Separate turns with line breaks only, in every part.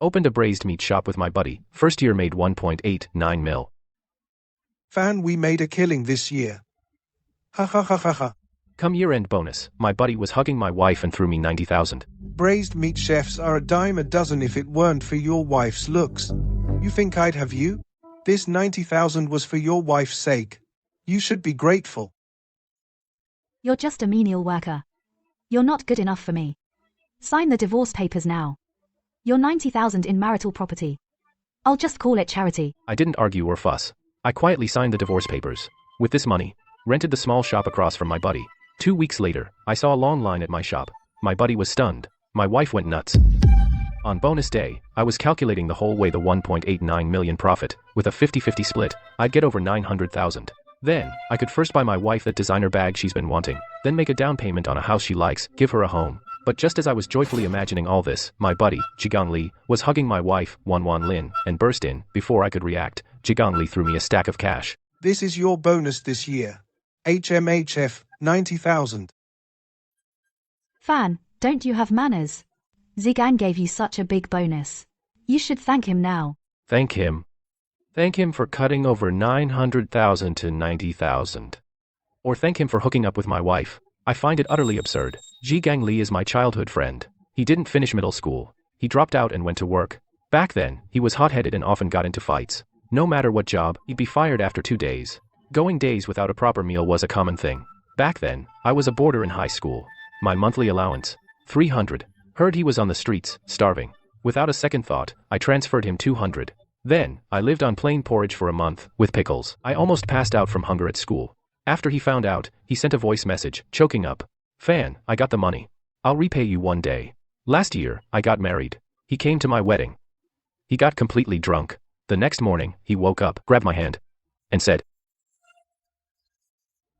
Opened a braised meat shop with my buddy. First year made 1.89 mil.
Fan, we made a killing this year. Ha ha ha ha ha.
Come year-end bonus, my buddy was hugging my wife and threw me 90,000.
Braised meat chefs are a dime a dozen if it weren't for your wife's looks. You think I'd have you? This 90,000 was for your wife's sake. You should be grateful.
You're just a menial worker. You're not good enough for me. Sign the divorce papers now. You're 90,000 in marital property. I'll just call it charity.
I didn't argue or fuss. I quietly signed the divorce papers. With this money, rented the small shop across from my buddy. 2 weeks later, I saw a long line at my shop. My buddy was stunned. My wife went nuts. On bonus day, I was calculating the whole way the 1.89 million profit. With a 50-50 split, I'd get over 900,000. Then, I could first buy my wife that designer bag she's been wanting, then make a down payment on a house she likes, give her a home. But just as I was joyfully imagining all this, my buddy, Jigang Li, was hugging my wife, Wan Lin, and burst in. Before I could react, Jigang Li threw me a stack of cash.
This is your bonus this year. HMHF, 90,000.
Fan, don't you have manners? Zigang gave you such a big bonus. You should thank him now.
Thank him. Thank him for cutting over 900,000 to 90,000. Or thank him for hooking up with my wife. I find it utterly absurd. Jigang Li is my childhood friend. He didn't finish middle school. He dropped out and went to work. Back then, he was hot-headed and often got into fights. No matter what job, he'd be fired after 2 days. Going days without a proper meal was a common thing. Back then, I was a boarder in high school. My monthly allowance, 300. Heard he was on the streets, starving. Without a second thought, I transferred him 200. Then, I lived on plain porridge for a month, with pickles. I almost passed out from hunger at school. After he found out, he sent a voice message, choking up. Fan, I got the money. I'll repay you one day. Last year, I got married. He came to my wedding. He got completely drunk. The next morning, he woke up, grabbed my hand, and said,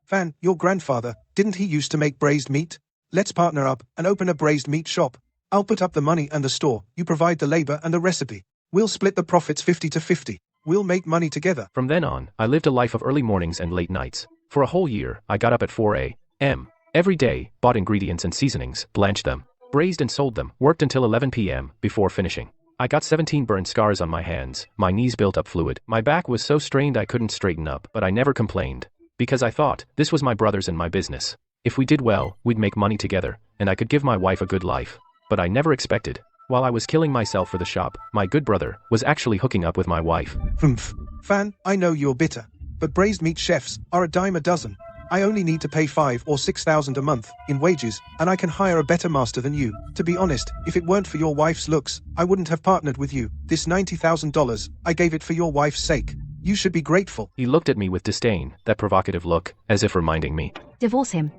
Fan, your grandfather, didn't he used to make braised meat? Let's partner up and open a braised meat shop. I'll put up the money and the store, you provide the labor and the recipe. We'll split the profits 50-50. We'll make money together.
From then on, I lived a life of early mornings and late nights. For a whole year, I got up at 4 a.m. Every day, bought ingredients and seasonings, blanched them, braised and sold them, worked until 11 p.m. before finishing. I got 17 burn scars on my hands, my knees built up fluid. My back was so strained I couldn't straighten up, but I never complained. Because I thought, this was my brother's and my business. If we did well, we'd make money together, and I could give my wife a good life. But I never expected. While I was killing myself for the shop, my good brother was actually hooking up with my wife.
Humph. Fan, I know you're bitter, but braised meat chefs are a dime a dozen. I only need to pay 5,000 or 6,000 a month in wages, and I can hire a better master than you. To be honest, if it weren't for your wife's looks, I wouldn't have partnered with you. This $90,000, I gave it for your wife's sake. You should be grateful.
He looked at me with disdain, that provocative look, as if reminding me.
Divorce him.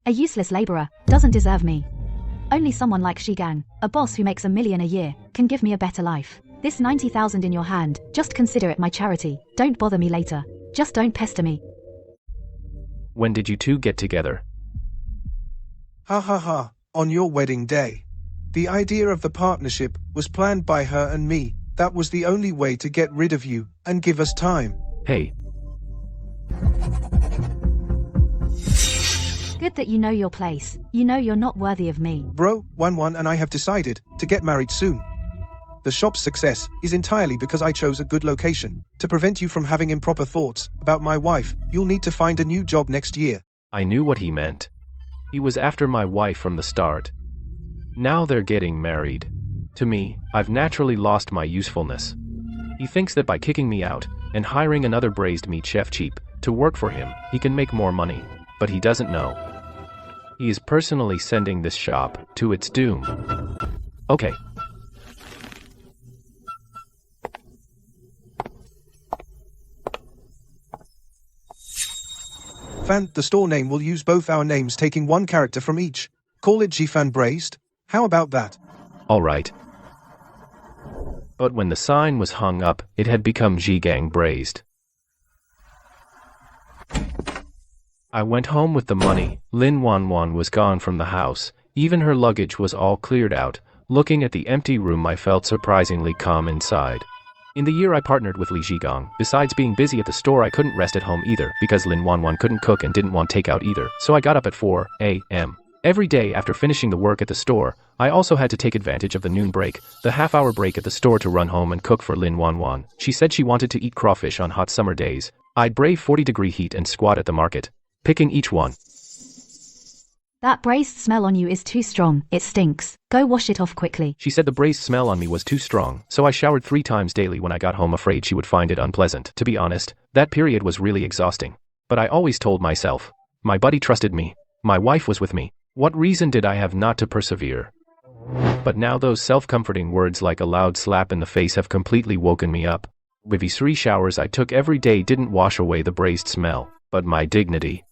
A useless laborer, doesn't deserve me. Only someone like Jigang, a boss who makes $1 million a year, can give me a better life. This 90,000 in your hand, just consider it my charity. Don't bother me later. Just don't pester me.
When did you two get together?
Ha ha ha, on your wedding day. The idea of the partnership was planned by her and me. That was the only way to get rid of you and give us time.
Hey.
Good that you know your place. You know you're not worthy of me.
Bro, Wan and I have decided to get married soon. The shop's success is entirely because I chose a good location. To prevent you from having improper thoughts about my wife, you'll need to find a new job next year.
I knew what he meant. He was after my wife from the start. Now they're getting married. To me, I've naturally lost my usefulness. He thinks that by kicking me out and hiring another braised meat chef cheap to work for him, he can make more money. But he doesn't know. He is personally sending this shop to its doom. Okay.
Fan, the store name will use both our names taking one character from each. Call it Jifan Braised. How about that?
All right. But when the sign was hung up, it had become Jigang Braised. I went home with the money. Lin Wan was gone from the house. Even her luggage was all cleared out. Looking at the empty room, I felt surprisingly calm inside. In the year I partnered with Li Jigang, besides being busy at the store, I couldn't rest at home either, because Lin Wan couldn't cook and didn't want takeout either, so I got up at 4 a.m. Every day after finishing the work at the store, I also had to take advantage of the noon break, the half-hour break at the store to run home and cook for Lin Wanwan. She said she wanted to eat crawfish on hot summer days. I'd brave 40-degree heat and squat at the market, picking each one.
That braised smell on you is too strong, it stinks. Go wash it off quickly.
She said the braised smell on me was too strong, so I showered 3 times daily when I got home, afraid she would find it unpleasant. To be honest, that period was really exhausting. But I always told myself, my buddy trusted me, my wife was with me. What reason did I have not to persevere? But now those self-comforting words like a loud slap in the face have completely woken me up. With these 3 showers I took every day didn't wash away the braised smell, but my dignity.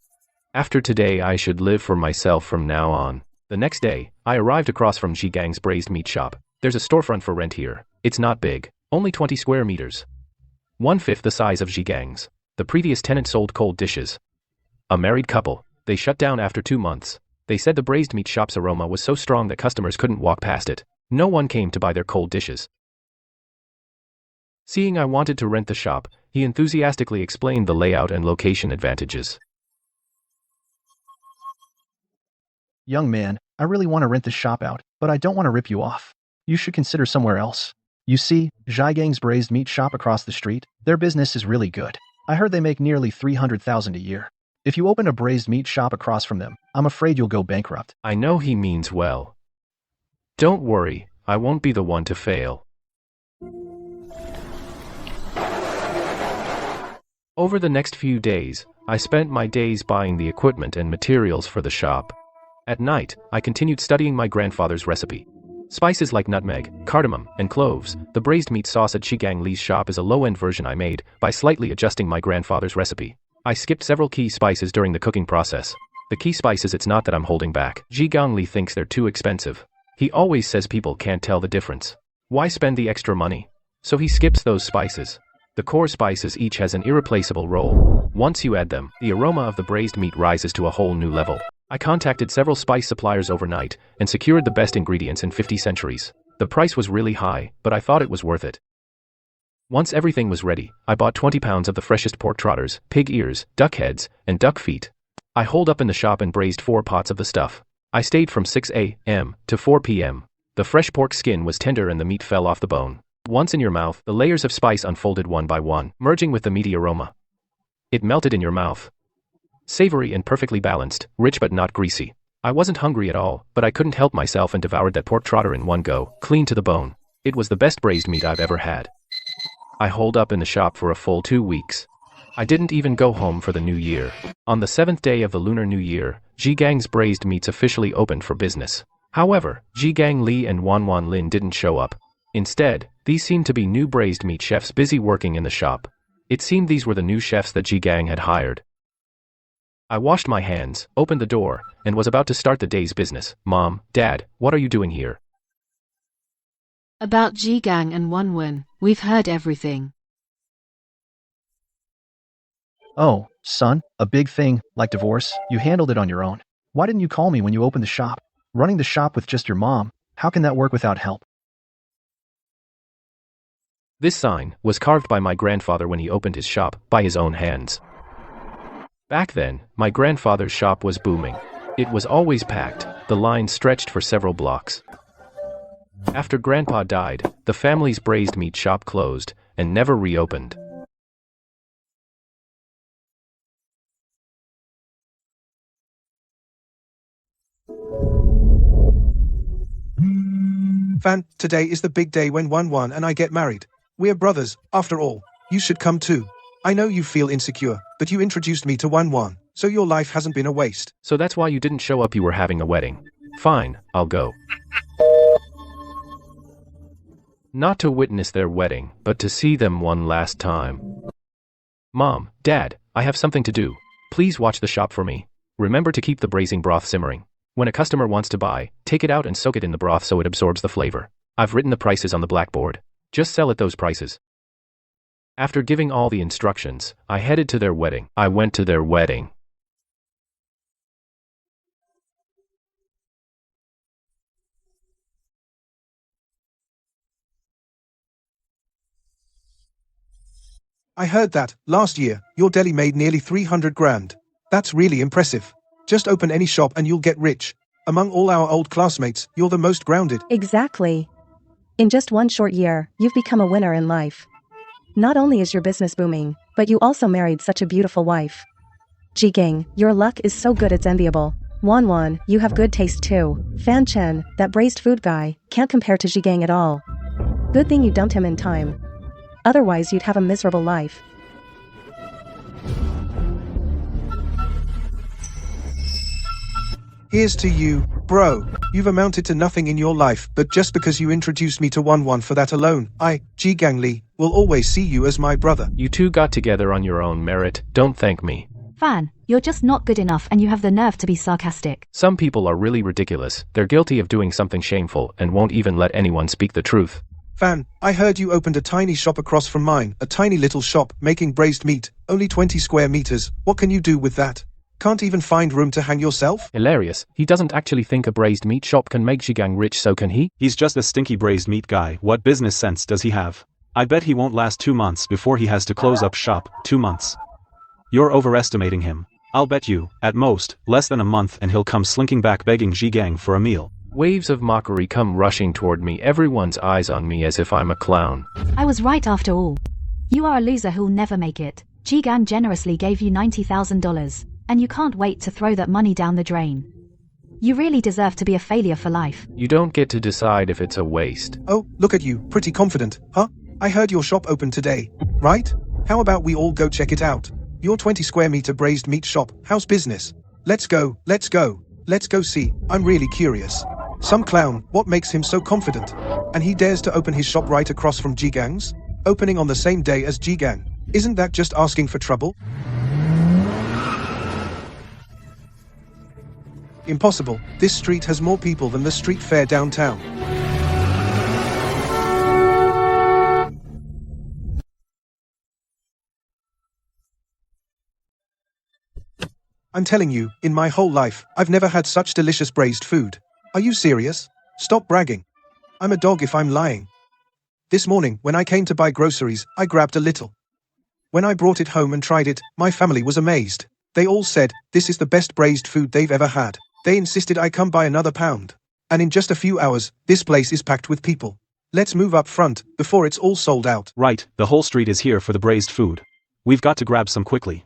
After today I should live for myself from now on. The next day, I arrived across from Ji Gang's braised meat shop. There's a storefront for rent here. It's not big, only 20 square meters. 1/5 the size of Ji Gang's. The previous tenant sold cold dishes. A married couple. They shut down after 2 months. They said the braised meat shop's aroma was so strong that customers couldn't walk past it. No one came to buy their cold dishes. Seeing I wanted to rent the shop, he enthusiastically explained the layout and location advantages.
Young man, I really want to rent the shop out, but I don't want to rip you off. You should consider somewhere else. You see, Zhaigang's braised meat shop across the street, their business is really good. I heard they make nearly 300,000 a year. If you open a braised meat shop across from them, I'm afraid you'll go bankrupt.
I know he means well. Don't worry, I won't be the one to fail. Over the next few days, I spent my days buying the equipment and materials for the shop. At night, I continued studying my grandfather's recipe. Spices like nutmeg, cardamom, and cloves. The braised meat sauce at Shigang Li's shop is a low-end version I made by slightly adjusting my grandfather's recipe. I skipped several key spices during the cooking process. The key spices, it's not that I'm holding back. Shigang Li thinks they're too expensive. He always says people can't tell the difference. Why spend the extra money? So he skips those spices. The core spices each has an irreplaceable role. Once you add them, the aroma of the braised meat rises to a whole new level. I contacted several spice suppliers overnight and secured the best ingredients in 50 centuries. The price was really high, but I thought it was worth it. Once everything was ready, I bought 20 pounds of the freshest pork trotters, pig ears, duck heads, and duck feet. I holed up in the shop and braised 4 pots of the stuff. I stayed from 6 a.m. to 4 p.m. The fresh pork skin was tender and the meat fell off the bone. Once in your mouth, the layers of spice unfolded one by one, merging with the meaty aroma. It melted in your mouth. Savory and perfectly balanced, rich but not greasy. I wasn't hungry at all, but I couldn't help myself and devoured that pork trotter in one go, clean to the bone. It was the best braised meat I've ever had. I holed up in the shop for a full 2 weeks. I didn't even go home for the new year. On the 7th day of the Lunar New Year, Zhigang's braised meats officially opened for business. However, Zhigang Li and Wanwan Lin didn't show up. Instead, these seemed to be new braised meat chefs busy working in the shop. It seemed these were the new chefs that Zhigang had hired. I washed my hands, opened the door, and was about to start the day's business. Mom, Dad, what are you doing here?
About Jigang and Wanwen, we've heard everything.
Oh, son, a big thing, like divorce, you handled it on your own. Why didn't you call me when you opened the shop? Running the shop with just your mom, how can that work without help?
This sign was carved by my grandfather when he opened his shop, by his own hands. Back then, my grandfather's shop was booming. It was always packed, the line stretched for several blocks. After Grandpa died, the family's braised meat shop closed, and never reopened.
Fan, today is the big day when Wanwan and I get married. We're brothers, after all. You should come too. I know you feel insecure, but you introduced me to Wanwan, so your life hasn't been a waste.
So that's why you didn't show up. You were having a wedding. Fine, I'll go. Not to witness their wedding, but to see them one last time. Mom, Dad, I have something to do. Please watch the shop for me. Remember to keep the braising broth simmering. When a customer wants to buy, take it out and soak it in the broth so it absorbs the flavor. I've written the prices on the blackboard. Just sell at those prices. After giving all the instructions, I headed to their wedding. I went to their wedding.
I heard that, last year, your deli made nearly 300 grand. That's really impressive. Just open any shop and you'll get rich. Among all our old classmates, you're the most grounded.
Exactly. In just one short year, you've become a winner in life. Not only is your business booming, but you also married such a beautiful wife. Ji-gang, your luck is so good it's enviable. Wan, you have good taste too. Fan Chen, that braised food guy, can't compare to Ji-gang at all. Good thing you dumped him in time. Otherwise you'd have a miserable life.
Here's to you, bro. You've amounted to nothing in your life, but just because you introduced me to Wan for that alone, I, Ji-gang Lee, will always see you as my brother.
You two got together on your own merit, don't thank me.
Fan, you're just not good enough and you have the nerve to be sarcastic.
Some people are really ridiculous, they're guilty of doing something shameful and won't even let anyone speak the truth.
Fan, I heard you opened a tiny shop across from mine, a tiny little shop making braised meat, only 20 square meters. What can you do with that? Can't even find room to hang yourself?
Hilarious, he doesn't actually think a braised meat shop can make Ji-gang rich, so can he?
He's just a stinky braised meat guy. What business sense does he have? I bet he won't last 2 months before he has to close up shop. 2 months. You're overestimating him. I'll bet you, at most, less than a month and he'll come slinking back begging Ji-gang for a meal.
Waves of mockery come rushing toward me, everyone's eyes on me as if I'm a clown.
I was right after all. You are a loser who'll never make it. Ji-gang generously gave you $90,000. And you can't wait to throw that money down the drain. You really deserve to be a failure for life.
You don't get to decide if it's a waste.
Oh, look at you, pretty confident, huh? I heard your shop opened today, right? How about we all go check it out? Your 20 square meter braised meat shop, how's business? Let's go see, I'm really curious. Some clown, what makes him so confident? And he dares to open his shop right across from Ji-gang's? Opening on the same day as Ji-gang. Isn't that just asking for trouble? Impossible. This street has more people than the street fair downtown. I'm telling you, in my whole life, I've never had such delicious braised food. Are you serious? Stop bragging. I'm a dog if I'm lying. This morning, when I came to buy groceries, I grabbed a little. When I brought it home and tried it, my family was amazed. They all said, this is the best braised food they've ever had. They insisted I come buy another pound. And in just a few hours, this place is packed with people. Let's move up front, before it's all sold out.
Right, the whole street is here for the braised food. We've got to grab some quickly.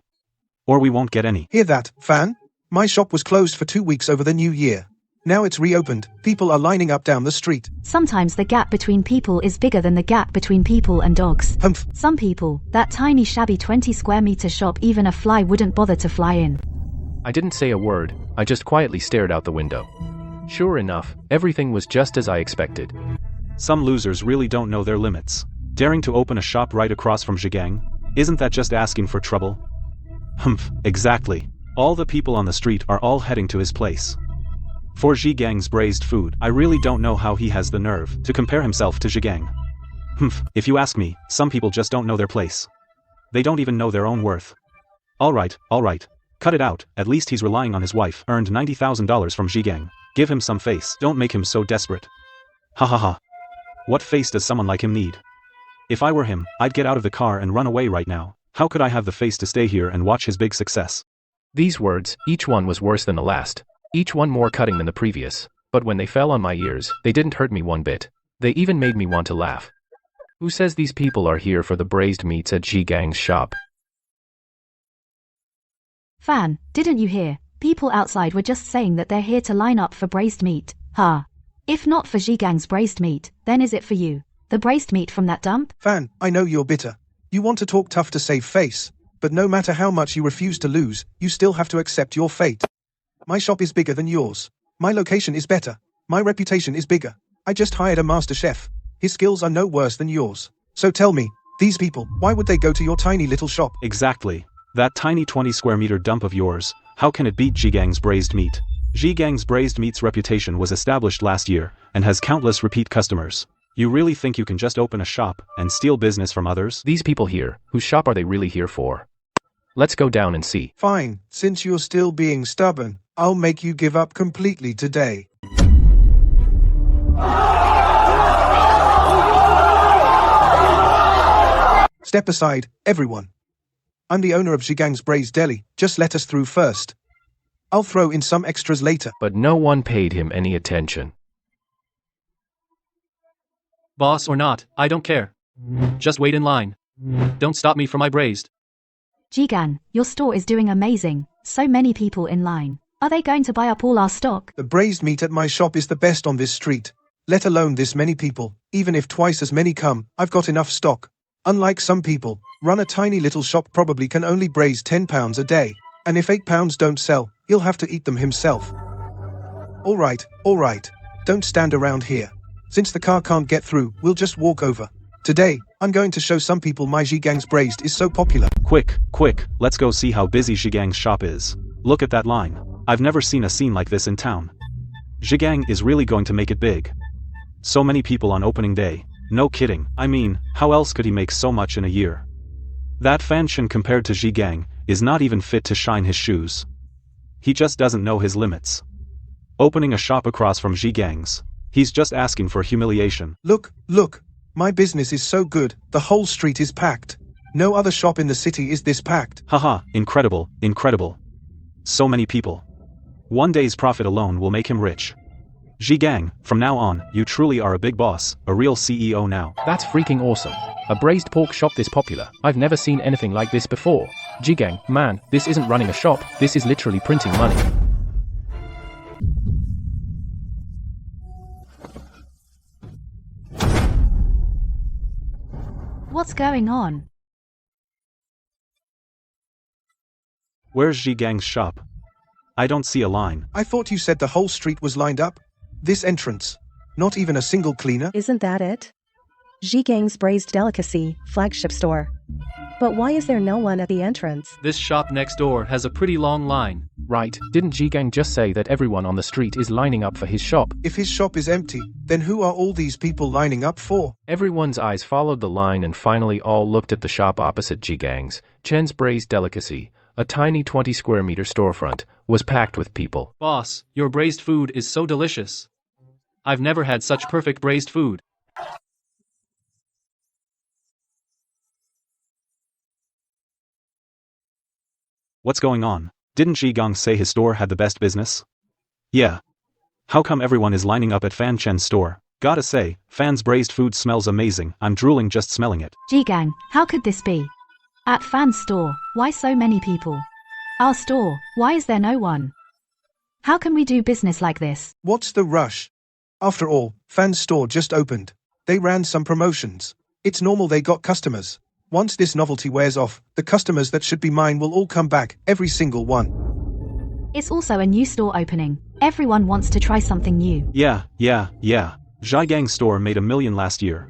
Or we won't get any.
Hear that, Fan? My shop was closed for 2 weeks over the new year. Now it's reopened, people are lining up down the street.
Sometimes the gap between people is bigger than the gap between people and dogs.
Humph.
Some people, that tiny shabby 20 square meter shop, even a fly wouldn't bother to fly in.
I didn't say a word, I just quietly stared out the window. Sure enough, everything was just as I expected.
Some losers really don't know their limits. Daring to open a shop right across from Ji-gang? Isn't that just asking for trouble? Humph, exactly. All the people on the street are all heading to his place. For Ji-gang's braised food, I really don't know how he has the nerve to compare himself to Ji-gang. Humph, if you ask me, some people just don't know their place. They don't even know their own worth. Alright. Cut it out, at least he's relying on his wife, earned $90,000 from Ji-gang. Give him some face, don't make him so desperate. Ha ha ha. What face does someone like him need? If I were him, I'd get out of the car and run away right now. How could I have the face to stay here and watch his big success?
These words, each one was worse than the last. Each one more cutting than the previous. But when they fell on my ears, they didn't hurt me one bit. They even made me want to laugh. Who says these people are here for the braised meats at Ji-gang's shop?
Fan, didn't you hear? People outside were just saying that they're here to line up for braised meat. Ha. If not for Ji-gang's braised meat, then is it for you? The braised meat from that dump?
Fan, I know you're bitter. You want to talk tough to save face. But no matter how much you refuse to lose, you still have to accept your fate. My shop is bigger than yours. My location is better. My reputation is bigger. I just hired a master chef. His skills are no worse than yours. So tell me, these people, why would they go to your tiny little shop?
Exactly. That tiny 20 square meter dump of yours, how can it beat Ji-gang's braised meat? Ji-gang's braised meat's reputation was established last year, and has countless repeat customers. You really think you can just open a shop, and steal business from others?
These people here, whose shop are they really here for? Let's go down and see.
Fine, since you're still being stubborn, I'll make you give up completely today. Step aside, everyone. I'm the owner of Ji-gang's Braised Deli, just let us through first. I'll throw in some extras later.
But no one paid him any attention.
Boss or not, I don't care. Just wait in line. Don't stop me from my braised.
Jigan, your store is doing amazing. So many people in line. Are they going to buy up all our stock?
The braised meat at my shop is the best on this street. Let alone this many people. Even if twice as many come, I've got enough stock. Unlike some people, run a tiny little shop probably can only braise 10 pounds a day. And if 8 pounds don't sell, he'll have to eat them himself. All right. Don't stand around here. Since the car can't get through, we'll just walk over. Today, I'm going to show some people my Zhigang's braised is so popular.
Quick, let's go see how busy Zhigang's shop is. Look at that line. I've never seen a scene like this in town. Zhigang is really going to make it big. So many people on opening day. No kidding. I mean, how else could he make so much in a year? That Fan Chen compared to Zhigang is not even fit to shine his shoes. He just doesn't know his limits. Opening a shop across from Zhigang's. He's just asking for humiliation.
Look. My business is so good, the whole street is packed. No other shop in the city is this packed.
Haha, incredible. So many people. One day's profit alone will make him rich. Zhigang, from now on, you truly are a big boss, a real CEO now.
That's freaking awesome. A braised pork shop this popular. I've never seen anything like this before. Zhigang, man, this isn't running a shop, this is literally printing money.
What's going on?
Where's Zhigang's shop? I don't see a line.
I thought you said the whole street was lined up. This entrance. Not even a single cleaner.
Isn't that it? Zhigang's Braised Delicacy, flagship store. But why is there no one at the entrance?
This shop next door has a pretty long line.
Right, didn't Zhigang just say that everyone on the street is lining up for his shop?
If his shop is empty, then who are all these people lining up for?
Everyone's eyes followed the line and finally all looked at the shop opposite Zhigang's. Chen's Braised Delicacy, a tiny 20 square meter storefront, was packed with people.
Boss, your braised food is so delicious. I've never had such perfect braised food.
What's going on? Didn't Zhigang say his store had the best business? Yeah. How come everyone is lining up at Fan Chen's store? Gotta say, Fan's braised food smells amazing. I'm drooling just smelling it.
Jigang, how could this be? At Fan's store, why so many people? Our store, why is there no one? How can we do business like this?
What's the rush? After all, Fan's store just opened. They ran some promotions. It's normal they got customers. Once this novelty wears off, the customers that should be mine will all come back, every single one.
It's also a new store opening. Everyone wants to try something new.
Yeah. Zhigang's store made $1 million last year.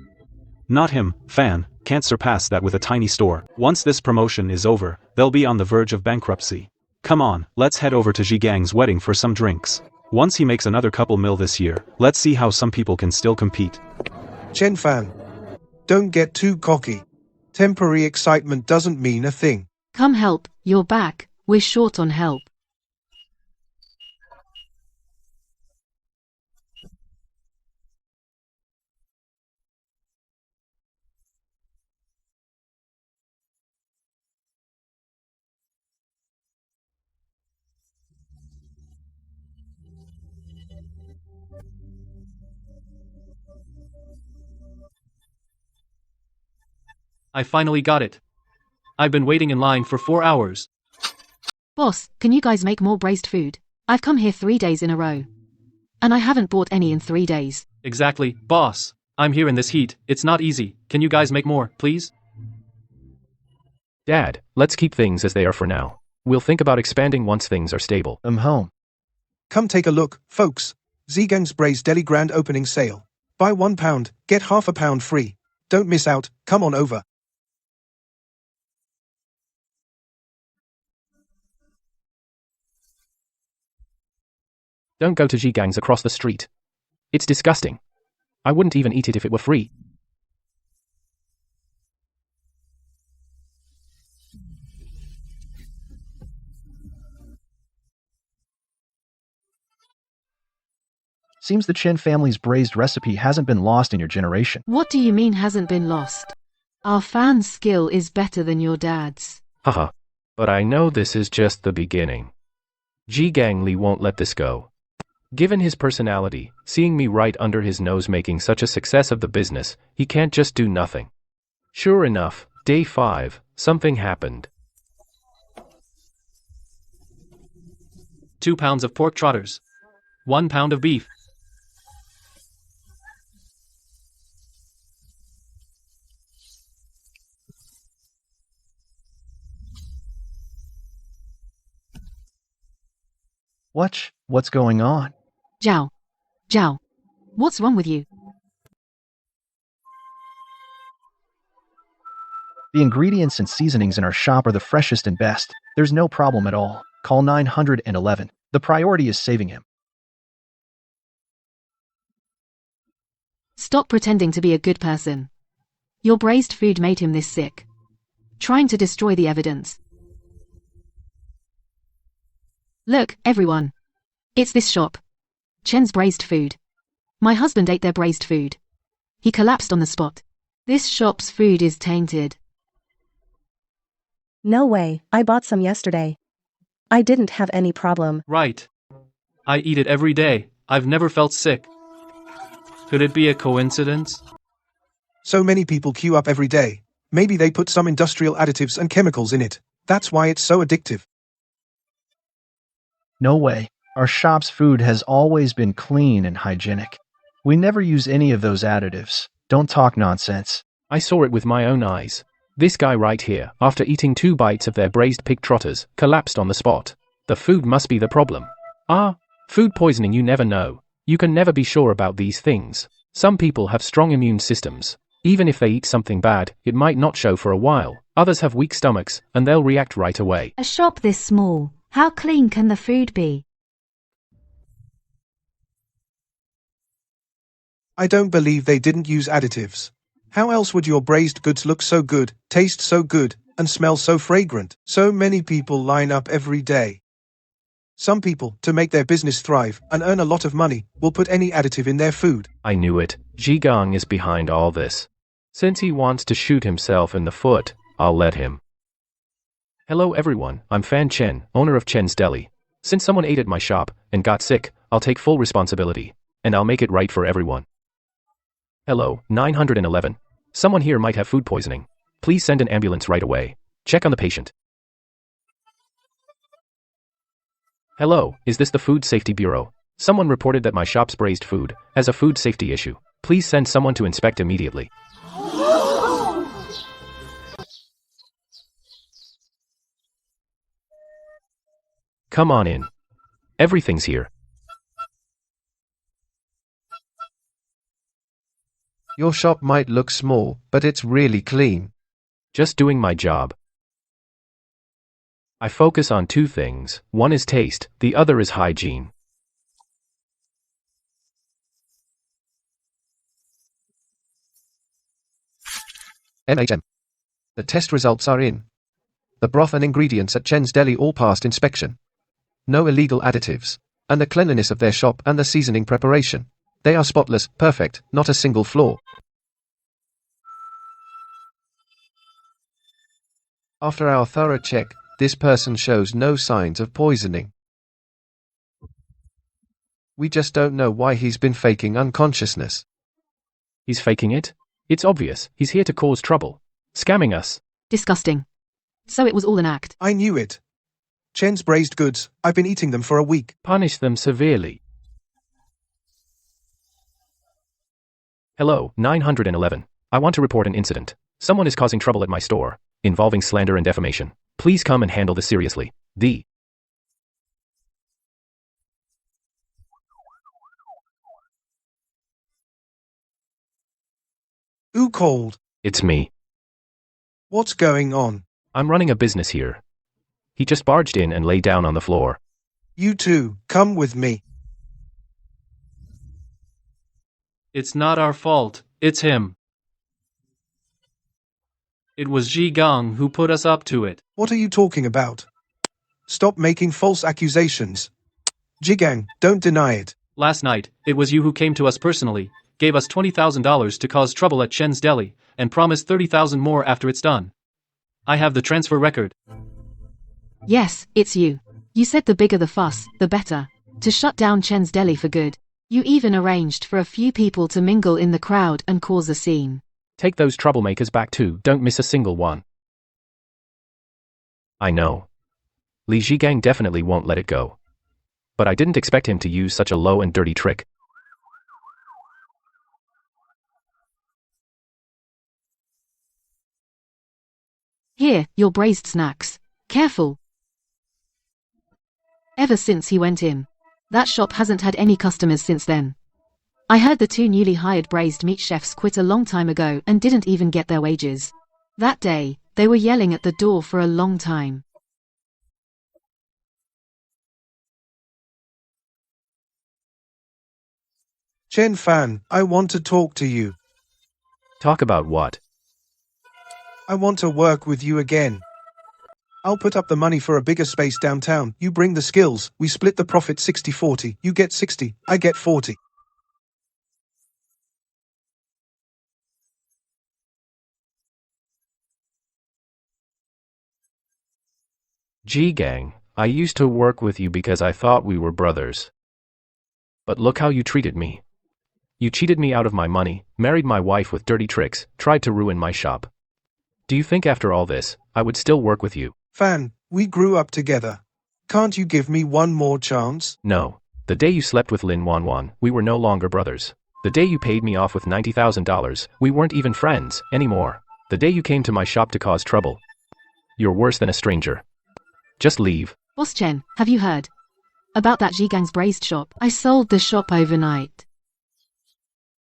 Not him, Fan, can't surpass that with a tiny store. Once this promotion is over, they'll be on the verge of bankruptcy. Come on, let's head over to Zhigang's wedding for some drinks. Once he makes another couple mil this year, let's see how some people can still compete.
Chen Fan, don't get too cocky. Temporary excitement doesn't mean a thing.
Come help, you're back, we're short on help.
I finally got it. I've been waiting in line for 4 hours.
Boss, can you guys make more braised food? I've come here 3 days in a row. And I haven't bought any in 3 days.
Exactly, boss. I'm here in this heat, it's not easy. Can you guys make more, please?
Dad, let's keep things as they are for now. We'll think about expanding once things are stable.
I'm home.
Come take a look, folks. Zhigang's Braised Deli Grand Opening Sale. Buy £1, get half a pound free. Don't miss out, come on over.
Don't go to Zhigang's across the street. It's disgusting. I wouldn't even eat it if it were free.
Seems the Chen family's braised recipe hasn't been lost in your generation.
What do you mean hasn't been lost? Our Fan's skill is better than your dad's.
Haha. But I know this is just the beginning. Ji Gangli won't let this go. Given his personality, seeing me right under his nose making such a success of the business, he can't just do nothing. Sure enough, day 5, something happened.
2 pounds of pork trotters. 1 pound of beef.
What's going on?
Zhao. Zhao. What's wrong with you?
The ingredients and seasonings in our shop are the freshest and best. There's no problem at all. Call 911. The priority is saving him.
Stop pretending to be a good person. Your braised food made him this sick. Trying to destroy the evidence. Look, everyone. It's this shop. Chen's braised food. My husband ate their braised food. He collapsed on the spot. This shop's food is tainted.
No way, I bought some yesterday. I didn't have any problem.
Right. I eat it every day. I've never felt sick. Could it be a coincidence?
So many people queue up every day. Maybe they put some industrial additives and chemicals in it. That's why it's so addictive.
No way. Our shop's food has always been clean and hygienic. We never use any of those additives. Don't talk nonsense.
I saw it with my own eyes. This guy right here, after eating 2 bites of their braised pig trotters, collapsed on the spot. The food must be the problem. Food poisoning, you never know. You can never be sure about these things. Some people have strong immune systems. Even if they eat something bad, it might not show for a while. Others have weak stomachs, and they'll react right away.
A shop this small, how clean can the food be?
I don't believe they didn't use additives. How else would your braised goods look so good, taste so good, and smell so fragrant? So many people line up every day. Some people, to make their business thrive and earn a lot of money, will put any additive in their food.
I knew it. Ji Gang is behind all this. Since he wants to shoot himself in the foot, I'll let him. Hello everyone, I'm Fan Chen, owner of Chen's Deli. Since someone ate at my shop and got sick, I'll take full responsibility. And I'll make it right for everyone. Hello, 911. Someone here might have food poisoning. Please send an ambulance right away. Check on the patient. Hello, is this the Food Safety Bureau? Someone reported that my shop's braised food has a food safety issue. Please send someone to inspect immediately. Come on in. Everything's here.
Your shop might look small, but it's really clean.
Just doing my job. I focus on 2 things. One is taste, the other is hygiene.
MHM. The test results are in. The broth and ingredients at Chen's Deli all passed inspection. No illegal additives. And the cleanliness of their shop and the seasoning preparation. They are spotless, perfect, not a single flaw. After our thorough check, this person shows no signs of poisoning. We just don't know why he's been faking unconsciousness.
He's faking it? It's obvious, he's here to cause trouble. Scamming us.
Disgusting. So it was all an act.
I knew it. Chen's braised goods, I've been eating them for a week.
Punish them severely. Hello, 911. I want to report an incident. Someone is causing trouble at my store, involving slander and defamation. Please come and handle this seriously.
Who called?
It's me.
What's going on?
I'm running a business here. He just barged in and lay down on the floor.
You two, come with me.
It's not our fault, it's him. It was Ji Gang who put us up to it.
What are you talking about? Stop making false accusations. Ji Gang, don't deny it.
Last night, it was you who came to us personally, gave us $20,000 to cause trouble at Chen's Deli, and promised $30,000 more after it's done. I have the transfer record.
Yes, it's you. You said the bigger the fuss, the better. To shut down Chen's Deli for good. You even arranged for a few people to mingle in the crowd and cause a scene.
Take those troublemakers back too, don't miss a single one. I know. Li Zhigang definitely won't let it go. But I didn't expect him to use such a low and dirty trick.
Here, your braised snacks. Careful. Ever since he went in, that shop hasn't had any customers since then. I heard the two newly hired braised meat chefs quit a long time ago and didn't even get their wages. That day, they were yelling at the door for a long time.
Chen Fan, I want to talk to you.
Talk about what?
I want to work with you again. I'll put up the money for a bigger space downtown. You bring the skills. We split the profit 60-40. You get 60, I get 40.
Zhigang, I used to work with you because I thought we were brothers. But look how you treated me. You cheated me out of my money, married my wife with dirty tricks, tried to ruin my shop. Do you think after all this, I would still work with you?
Fan, we grew up together. Can't you give me one more chance?
No. The day you slept with Lin Wanwan, we were no longer brothers. The day you paid me off with $90,000, we weren't even friends anymore. The day you came to my shop to cause trouble. You're worse than a stranger. Just leave.
Boss Chen, have you heard about that Zhigang's braised shop? I sold the shop overnight.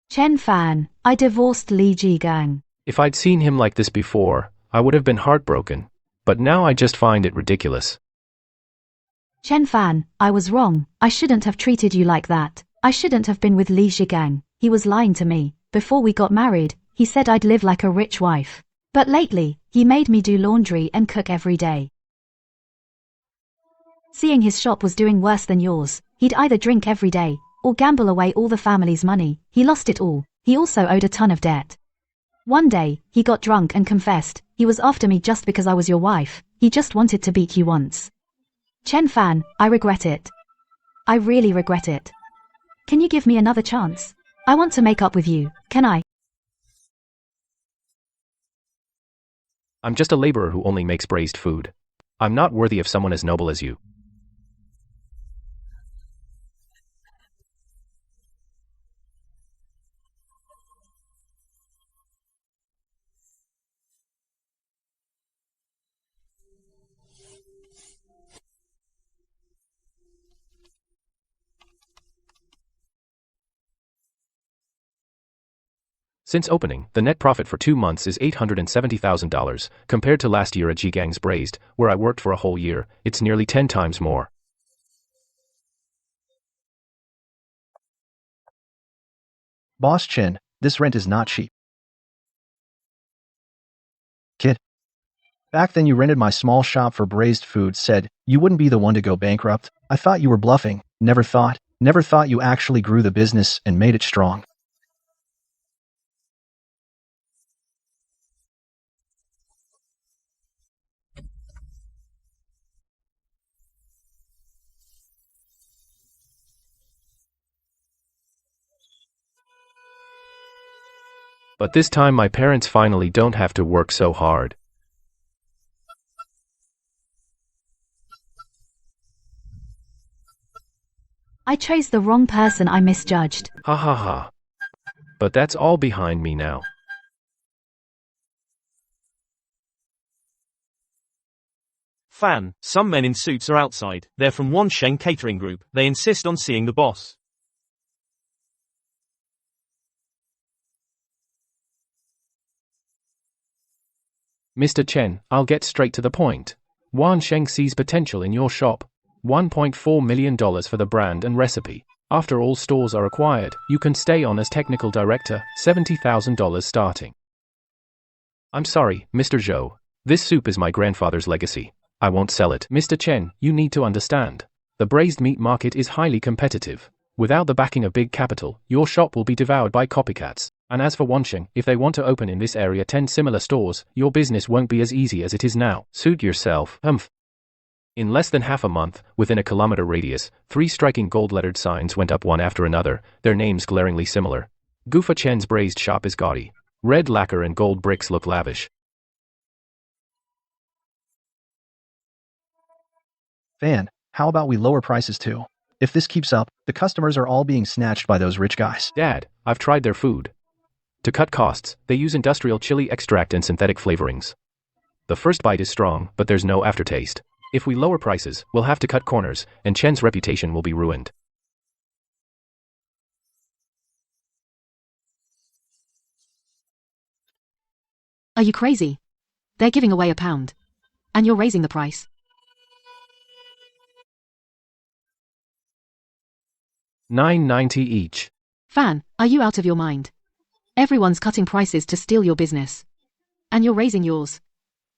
Chen Fan, I divorced Li Zhigang.
If I'd seen him like this before, I would have been heartbroken. But now I just find it ridiculous.
Chen Fan, I was wrong. I shouldn't have treated you like that. I shouldn't have been with Li Zhigang. He was lying to me. Before we got married, he said I'd live like a rich wife. But lately, he made me do laundry and cook every day. Seeing his shop was doing worse than yours, he'd either drink every day, or gamble away all the family's money. He lost it all. He also owed a ton of debt. One day, he got drunk and confessed, he was after me just because I was your wife. He just wanted to beat you once. Chen Fan, I regret it. I really regret it. Can you give me another chance? I want to make up with you, can I?
I'm just a laborer who only makes braised food. I'm not worthy of someone as noble as you. Since opening, the net profit for 2 months is $870,000, compared to last year at Zhigang's Braised, where I worked for a whole year, it's nearly 10 times more.
Boss Chen, this rent is not cheap. Kid. Back then you rented my small shop for braised food, said you wouldn't be the one to go bankrupt. I thought you were bluffing. Never thought you actually grew the business and made it strong.
But this time my parents finally don't have to work so hard.
I chose the wrong person. I misjudged.
Ha ha ha. But that's all behind me now.
Fan, some men in suits are outside. They're from Wansheng Catering Group. They insist on seeing the boss.
Mr. Chen, I'll get straight to the point. Wansheng sees potential in your shop. $1.4 million for the brand and recipe. After all stores are acquired, you can stay on as technical director, $70,000 starting. I'm sorry, Mr. Zhou. This soup is my grandfather's legacy. I won't sell it. Mr. Chen, you need to understand. The braised meat market is highly competitive. Without the backing of big capital, your shop will be devoured by copycats. And as for Wansheng, if they want to open in this area 10 similar stores, your business won't be as easy as it is now. Suit yourself. Humph. In less than half a month, within a kilometer radius, 3 striking gold-lettered signs went up one after another, their names glaringly similar. Gufa Chen's braised shop is gaudy. Red lacquer and gold bricks look lavish.
Fan, how about we lower prices too? If this keeps up, the customers are all being snatched by those rich guys.
Dad, I've tried their food. To cut costs, they use industrial chili extract and synthetic flavorings. The first bite is strong, but there's no aftertaste. If we lower prices, we'll have to cut corners, and Chen's reputation will be ruined.
Are you crazy? They're giving away £1. And you're raising the price.
$9.90 each.
Fan, are you out of your mind? Everyone's cutting prices to steal your business. And you're raising yours.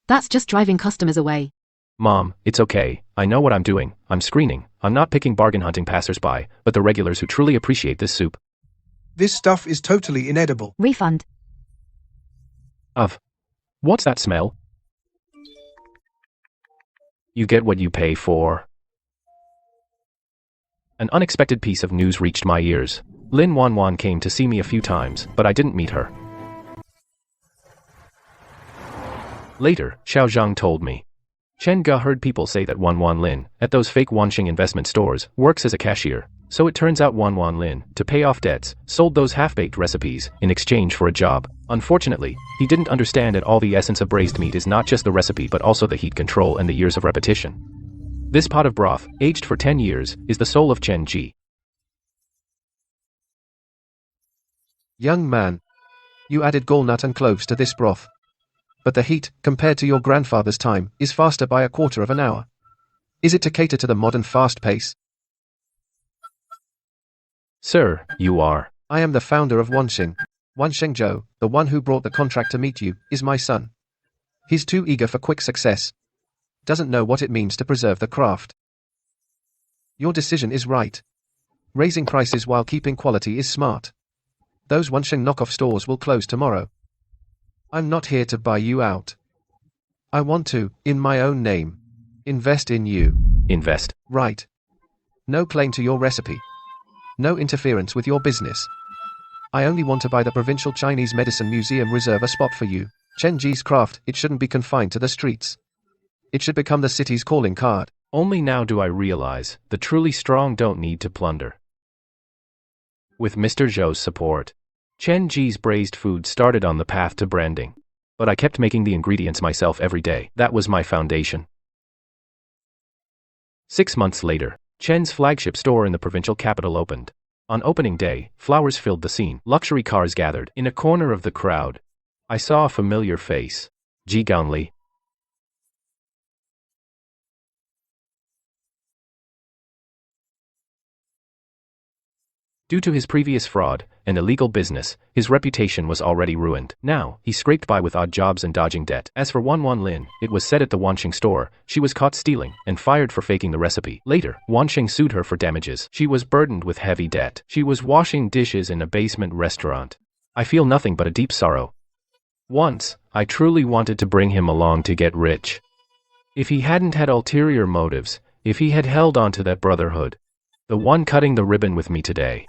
That's just driving customers away.
Mom, it's okay. I know what I'm doing. I'm screening. I'm not picking bargain hunting passersby, but the regulars who truly appreciate this soup.
This stuff is totally inedible.
Refund.
What's that smell? You get what you pay for. An unexpected piece of news reached my ears. Lin Wanwan came to see me a few times, but I didn't meet her. Later, Xiao Zhang told me. Chen Ge heard people say that Wanwan Lin, at those fake Wanxing investment stores, works as a cashier. So it turns out Wanwan Lin, to pay off debts, sold those half-baked recipes in exchange for a job. Unfortunately, he didn't understand at all the essence of braised meat is not just the recipe but also the heat control and the years of repetition. This pot of broth, aged for 10 years, is the soul of Chen Ji.
Young man. You added gallnut and cloves to this broth. But the heat, compared to your grandfather's time, is faster by 1/4 of an hour. Is it to cater to the modern fast pace?
Sir, you are.
I am the founder of Wanxing. Wanxing Zhou, the one who brought the contract to meet you, is my son. He's too eager for quick success. Doesn't know what it means to preserve the craft. Your decision is right. Raising prices while keeping quality is smart. Those Wanxing knockoff stores will close tomorrow. I'm not here to buy you out. I want to, in my own name, invest in you.
Invest.
Right. No claim to your recipe. No interference with your business. I only want to buy the Provincial Chinese Medicine Museum, reserve a spot for you. Chen Ji's craft, it shouldn't be confined to the streets. It should become the city's calling card.
Only now do I realize, the truly strong don't need to plunder. With Mr. Zhou's support, Chen Ji's braised food started on the path to branding. But I kept making the ingredients myself every day. That was my foundation. 6 months later, Chen's flagship store in the provincial capital opened. On opening day, flowers filled the scene. Luxury cars gathered. In a corner of the crowd, I saw a familiar face. Ji Gaonli. Due to his previous fraud and illegal business, his reputation was already ruined. Now, he scraped by with odd jobs and dodging debt. As for Wanwan Lin, it was said at the Wanxing store, she was caught stealing and fired for faking the recipe. Later, Wanxing sued her for damages. She was burdened with heavy debt. She was washing dishes in a basement restaurant. I feel nothing but a deep sorrow. Once, I truly wanted to bring him along to get rich. If he hadn't had ulterior motives, if he had held on to that brotherhood, the one cutting the ribbon with me today,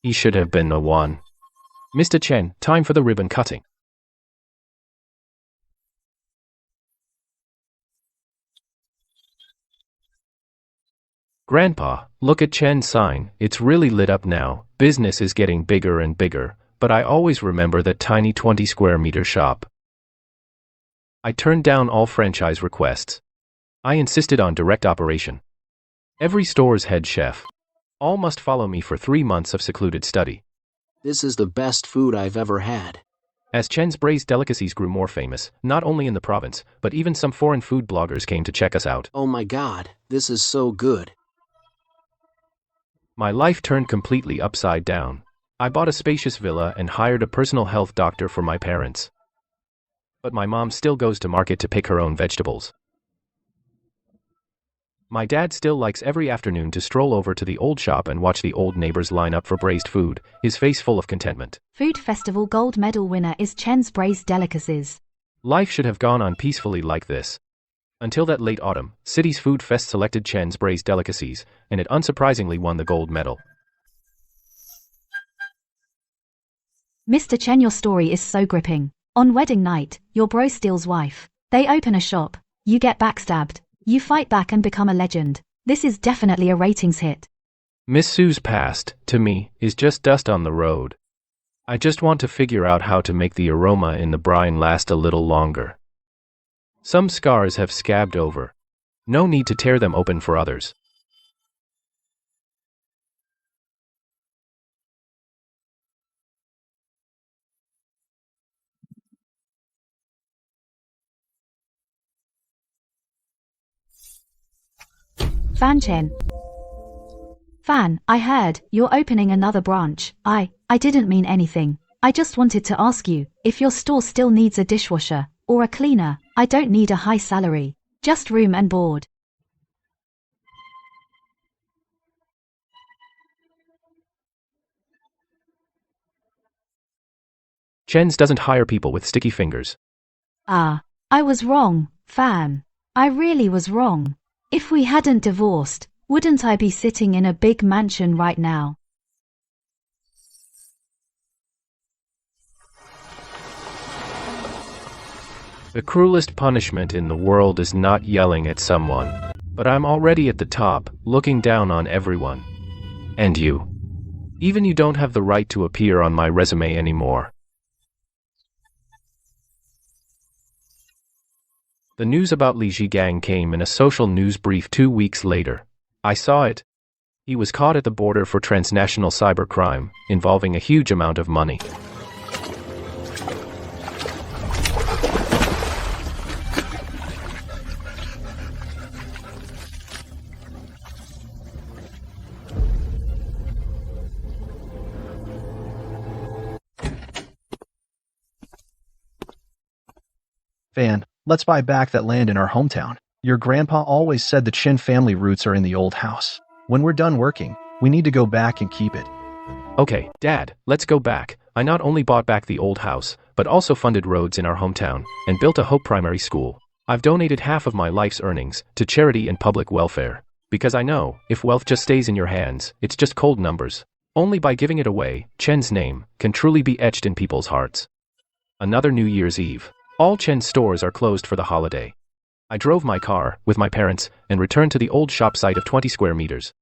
he should have been the one. Mr. Chen, time for the ribbon cutting. Grandpa, look at Chen's sign. It's really lit up now. Business is getting bigger and bigger, but I always remember that tiny 20 square meter shop. I turned down all franchise requests. I insisted on direct operation. Every store's head chef. All must follow me for 3 months of secluded study.
This is the best food I've ever had.
As Chen's braised delicacies grew more famous, not only in the province, but even some foreign food bloggers came to check us out.
Oh my God, this is so good.
My life turned completely upside down. I bought a spacious villa and hired a personal health doctor for my parents. But my mom still goes to market to pick her own vegetables. My dad still likes every afternoon to stroll over to the old shop and watch the old neighbors line up for braised food, his face full of contentment.
Food Festival gold medal winner is Chen's braised delicacies.
Life should have gone on peacefully like this. Until that late autumn, City's Food Fest selected Chen's braised delicacies, and it unsurprisingly won the gold medal.
Mr. Chen, your story is so gripping. On wedding night, your bro steals wife. They open a shop. You get backstabbed. You fight back and become a legend. This is definitely a ratings hit.
Miss Sue's past, to me, is just dust on the road. I just want to figure out how to make the aroma in the brine last a little longer. Some scars have scabbed over. No need to tear them open for others.
Fan Chen. Fan, I heard you're opening another branch. I didn't mean anything. I just wanted to ask you if your store still needs a dishwasher or a cleaner. I don't need a high salary, just room and board.
Chen's doesn't hire people with sticky fingers.
Ah, I was wrong, Fan. I really was wrong. If we hadn't divorced, wouldn't I be sitting in a big mansion right now?
The cruelest punishment in the world is not yelling at someone. But I'm already at the top, looking down on everyone. And you. Even you don't have the right to appear on my resume anymore. The news about Li Zhigang came in a social news brief 2 weeks later. I saw it. He was caught at the border for transnational cybercrime, involving a huge amount of money.
Fan, let's buy back that land in our hometown. Your grandpa always said the Chen family roots are in the old house. When we're done working, we need to go back and keep it.
Okay, Dad, let's go back. I not only bought back the old house, but also funded roads in our hometown and built a Hope Primary School. I've donated half of my life's earnings to charity and public welfare. Because I know, if wealth just stays in your hands, it's just cold numbers. Only by giving it away, Chen's name can truly be etched in people's hearts. Another New Year's Eve. All Chen stores are closed for the holiday. I drove my car, with my parents, and returned to the old shop site of 20 square meters.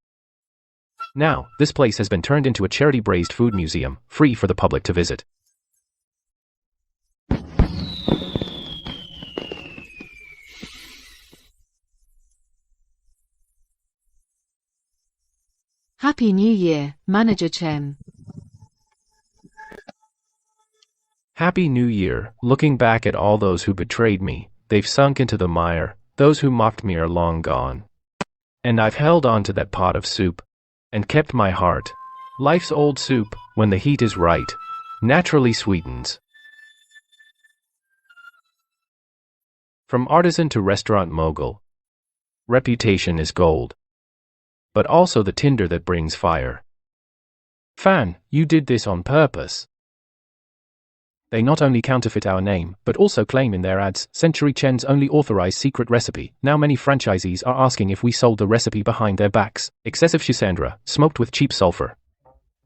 Now, this place has been turned into a charity braised food museum, free for the public to visit.
Happy New Year, Manager Chen.
Happy New Year. Looking back at all those who betrayed me, they've sunk into the mire. Those who mocked me are long gone. And I've held on to that pot of soup and kept my heart. Life's old soup, when the heat is right, naturally sweetens. From artisan to restaurant mogul, reputation is gold, but also the tinder that brings fire. Fan, you did this on purpose. They not only counterfeit our name, but also claim in their ads, Century Chen's only authorized secret recipe. Now many franchisees are asking if we sold the recipe behind their backs. Excessive schisandra, smoked with cheap sulfur.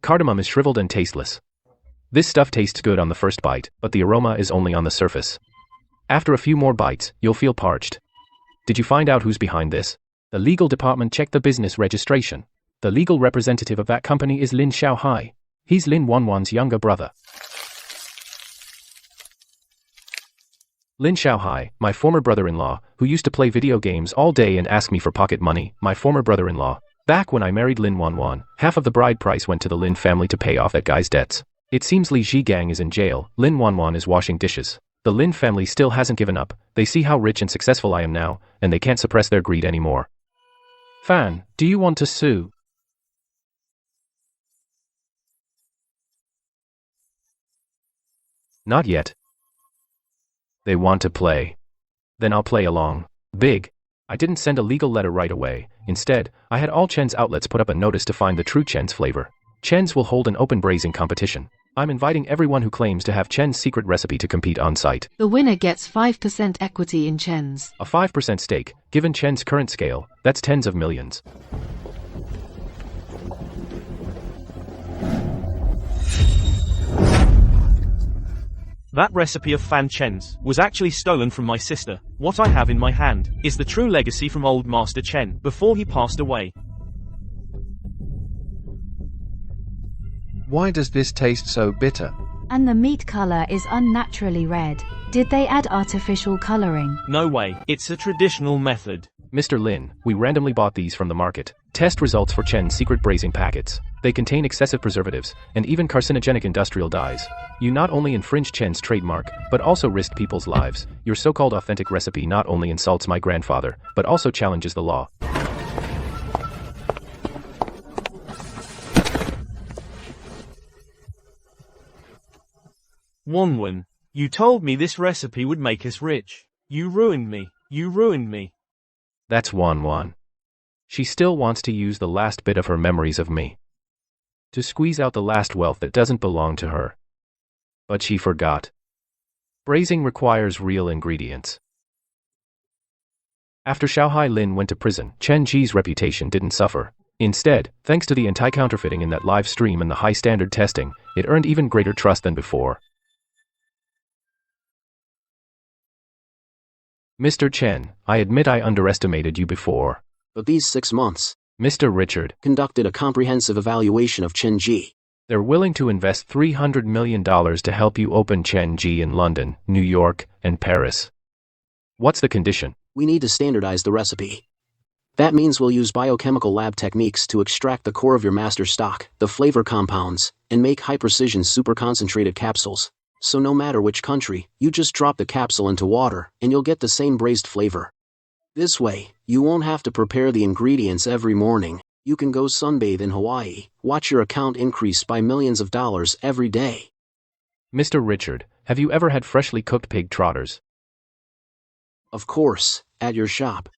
Cardamom is shriveled and tasteless. This stuff tastes good on the first bite, but the aroma is only on the surface. After a few more bites, you'll feel parched. Did you find out who's behind this? The legal department checked the business registration. The legal representative of that company is Lin Xiaohai. He's Lin Wanwan's younger brother. Lin Xiaohai, my former brother-in-law, who used to play video games all day and ask me for pocket money, my former brother-in-law. Back when I married Lin Wanwan, half of the bride price went to the Lin family to pay off that guy's debts. It seems Li Zhigang is in jail, Lin Wanwan is washing dishes. The Lin family still hasn't given up. They see how rich and successful I am now, and they can't suppress their greed anymore. Fan, do you want to sue? Not yet. They want to play. Then I'll play along. Big. I didn't send a legal letter right away. Instead, I had all Chen's outlets put up a notice to find the true Chen's flavor. Chen's will hold an open braising competition. I'm inviting everyone who claims to have Chen's secret recipe to compete on site.
The winner gets 5% equity in Chen's.
A 5% stake, given Chen's current scale, that's tens of millions.
That recipe of Fan Chen's was actually stolen from my sister. What I have in my hand is the true legacy from old Master Chen before he passed away.
Why does this taste so bitter?
And the meat color is unnaturally red. Did they add artificial coloring?
No way, it's a traditional method.
Mr. Lin, we randomly bought these from the market. Test results for Chen's secret braising packets. They contain excessive preservatives, and even carcinogenic industrial dyes. You not only infringed Chen's trademark, but also risked people's lives. Your so-called authentic recipe not only insults my grandfather, but also challenges the law.
Wonwon, you told me this recipe would make us rich. You ruined me. You ruined me.
That's Wan. She still wants to use the last bit of her memories of me to squeeze out the last wealth that doesn't belong to her. But she forgot. Braising requires real ingredients. After Xiaohai Lin went to prison, Chen Ji's reputation didn't suffer. Instead, thanks to the anti-counterfeiting in that live stream and the high-standard testing, it earned even greater trust than before. Mr. Chen, I admit I underestimated you before.
But these 6 months
Mr. Richard
conducted a comprehensive evaluation of Chen Ji.
They're willing to invest $300 million to help you open Chen Ji in London, New York, and Paris. What's the condition?
We need to standardize the recipe. That means we'll use biochemical lab techniques to extract the core of your master stock, the flavor compounds, and make high-precision super-concentrated capsules. So no matter which country, you just drop the capsule into water, and you'll get the same braised flavor. This way, you won't have to prepare the ingredients every morning. You can go sunbathe in Hawaii, watch your account increase by millions of dollars every day.
Mr. Richard, have you ever had freshly cooked pig trotters?
Of course, at your shop.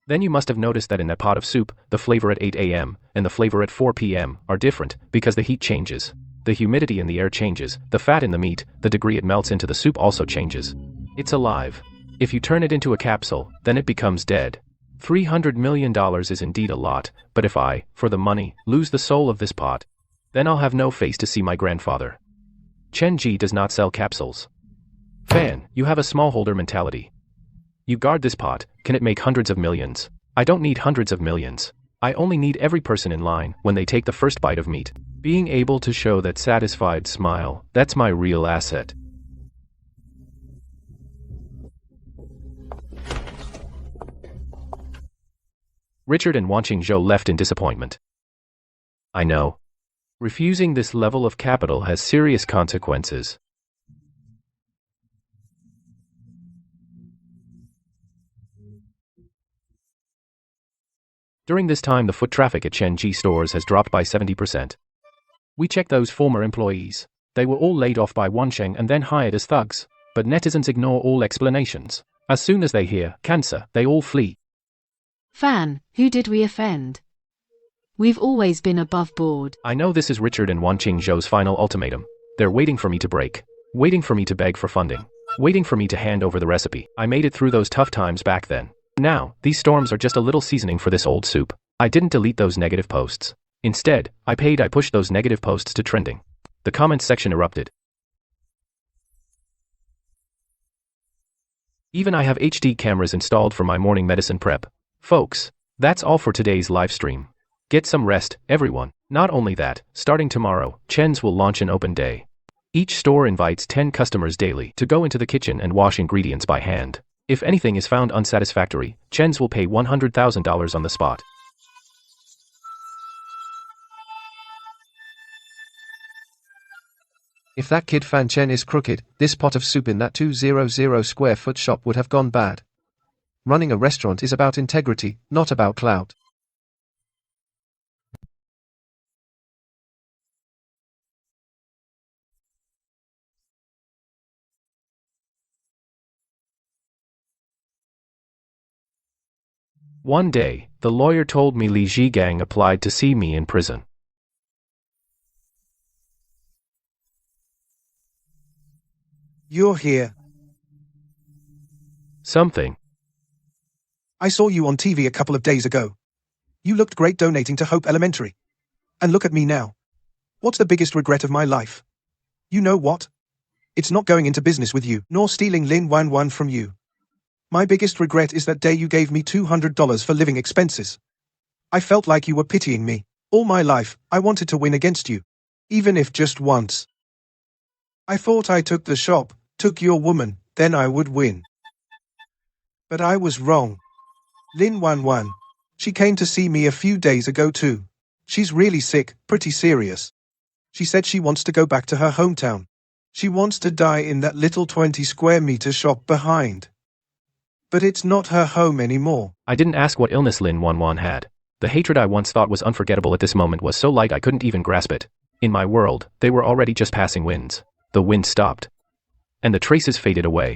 Then you must have noticed that in that pot of soup, the flavor at 8 a.m. and the flavor at 4 p.m. are different, because the heat changes. The humidity in the air changes, the fat in the meat, the degree it melts into the soup also changes. It's alive. If you turn it into a capsule, then it becomes dead. $300 million is indeed a lot, but if I, for the money, lose the soul of this pot, then I'll have no face to see my grandfather. Chen Ji does not sell capsules. Fan, you have a smallholder mentality. You guard this pot, can it make hundreds of millions? I don't need hundreds of millions. I only need every person in line, when they take the first bite of meat. Being able to show that satisfied smile, that's my real asset. Richard and Wan Qingzhou left in disappointment. I know. Refusing this level of capital has serious consequences. During this time, the foot traffic at Chen Ji stores has dropped by 70%. We checked those former employees. They were all laid off by Wansheng and then hired as thugs. But netizens ignore all explanations. As soon as they hear cancer, they all flee.
Fan, who did we offend? We've always been above board.
I know this is Richard and Wan Qingzhou's final ultimatum. They're waiting for me to break. Waiting for me to beg for funding. Waiting for me to hand over the recipe. I made it through those tough times back then. Now, these storms are just a little seasoning for this old soup. I didn't delete those negative posts. Instead, I pushed those negative posts to trending. The comments section erupted. Even I have HD cameras installed for my morning medicine prep. Folks, that's all for today's live stream. Get some rest, everyone. Not only that, starting tomorrow, Chen's will launch an open day. Each store invites 10 customers daily to go into the kitchen and wash ingredients by hand. If anything is found unsatisfactory, Chen's will pay $100,000 on the spot.
If that kid Fan Chen is crooked, this pot of soup in that 200 square foot shop would have gone bad. Running a restaurant is about integrity, not about clout.
One day, the lawyer told me Li Zhigang applied to see me in prison.
You're here.
Something.
I saw you on TV a couple of days ago. You looked great donating to Hope Elementary. And look at me now. What's the biggest regret of my life? You know what? It's not going into business with you, nor stealing Lin Wan Wan from you. My biggest regret is that day you gave me $200 for living expenses. I felt like you were pitying me. All my life, I wanted to win against you. Even if just once. I thought I took the shop, took your woman, then I would win. But I was wrong. Lin Wan Wan. She came to see me a few days ago too. She's really sick, pretty serious. She said she wants to go back to her hometown. She wants to die in that little 20 square meter shop behind. But it's not her home anymore.
I didn't ask what illness Lin Wan Wan had. The hatred I once thought was unforgettable at this moment was so light I couldn't even grasp it. In my world, they were already just passing winds. The wind stopped. And the traces faded away.